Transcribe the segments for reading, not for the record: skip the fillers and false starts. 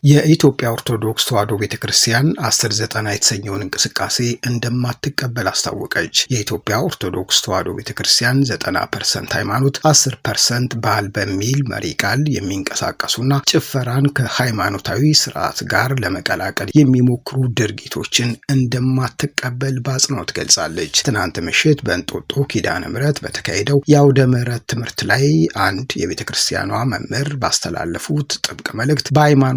የኢትዮጵያ ኦርቶዶክስ ተዋሕዶ ቤተክርስቲያን 1090 የተሰኘውን እንቅስቃሴ እንደማትቀበል አስታወቀች። የኢትዮጵያ ኦርቶዶክስ ተዋሕዶ ቤተክርስቲያን 90% ሃይማኖት 10% ባህል በሚል መሪ ቃል የሚንቀሳቀሱና ጭፈራን ከሃይማኖታዊ ስርዓት ጋር ለመቀላቀል የሚሞክሩ ድርጊቶችን እንደማትቀበል በአጽንኦት ገልጻለች። ትናንት ምሽት በእንጦጦ ኪዳነ ምሕረት በተካሄደው የአውደ ምሕረት ትምህርት ላይ አንድ የቤተክርስቲያኗ መምህር ባስተላለፉት ጥብቅ መልእክት በሃይማኖት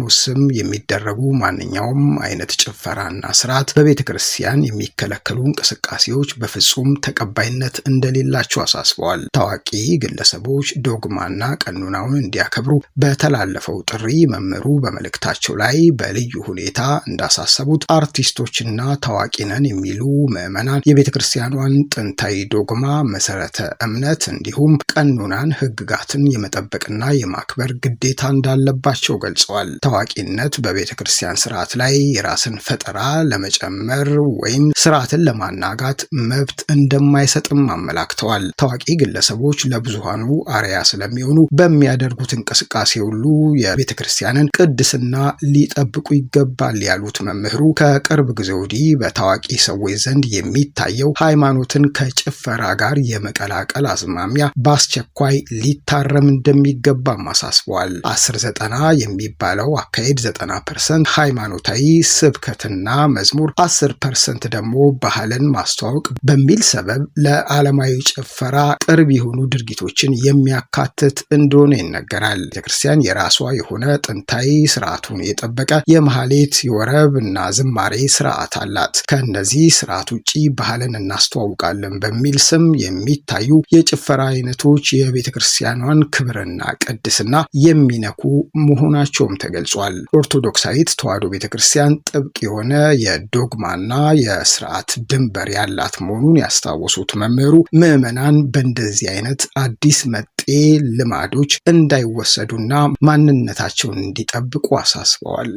የሚደረጉ ማንኛውም አይነት ጭፈራና ስርዓት በቤተ ክርስቲያን የሚከለከሉ እንቅስቃሴዎች በፍጹም ተቀባይነት እንደሌላቸው አሳስበዋል። ታዋቂ ግለሰቦች ዶግማና ቀኖናውን እንዲያከብሩ በተላለፈው ጥሪ መምህሩ በመልእክታቸው ላይ በልዩ ሁኔታ እንዳሳሰቡት አርቲስቶችና ታዋቂ ነን የሚሉ ምዕመናን የቤተ ክርስቲያኗን ጥንታዊ ዶግማ፣ መሰረተ እምነት እንዲሁም ቀኖናን፣ ህግጋትን የመጠበቅና የማክበር ግዴታ እንዳለባቸው ገልጸዋል። ታዋቂነት በቤተ ክርስቲያን ስርዓት ላይ የራስን ፈጠራ ለመጨመር ወይም ስርዓትን ለማናጋት መብት እንደማይሰጥም አመላክተዋል። ታዋቂ ግለሰቦች ለብዙሃኑ አርአያ ስለሚሆኑ በሚያደርጉት እንቅስቃሴ ሁሉ የቤተ ክርስቲያንን ቅድስና ሊጠብቁ ይገባል ያሉት መምህሩ ከቅርብ ጊዜ ወዲህ በታዋቂ ሰዎች ዘንድ የሚታየው ሃይማኖትን ከጭፈራ ጋር የመቀላቀል አዝማሚያ በአስቸኳይ ሊታረም እንደሚገባም አሳስበዋል። 1090 የሚባለው አካሄድ 90% ሃይማኖታዊ ስብከትና መዝሙር፣ 10% ደግሞ ባህልን ማስተዋወቅ በሚል ሰበብ ለዓለማዊ ጭፈራ ቅርብ የሆኑ ድርጊቶችን የሚያካትት እንደሆነ ይነገራል። ቤተክርስቲያን የራሷ የሆነ ጥንታዊ ስርዓቱን የጠበቀ የማህሌት፣ የወረብ እና ዝማሬ ስርዓት አላት። ከእነዚህ ስርዓት ውጪ ባህልን እናስተዋውቃለን በሚል ስም የሚታዩ የጭፈራ አይነቶች የቤተክርስቲያኗን ክብርና ቅድስና የሚነኩ መሆናቸውም ተገልጿል። ኦርቶዶክሳዊት ተዋሕዶ ቤተክርስቲያን ጥብቅ የሆነ የዶግማና የስርዓት ድንበር ያላት መሆኑን ያስታወሱት መምህሩ ምዕመናን በእንደዚህ አይነት አዲስ መጤ ልማዶች እንዳይወሰዱና ማንነታቸውን እንዲጠብቁ አሳስበዋል።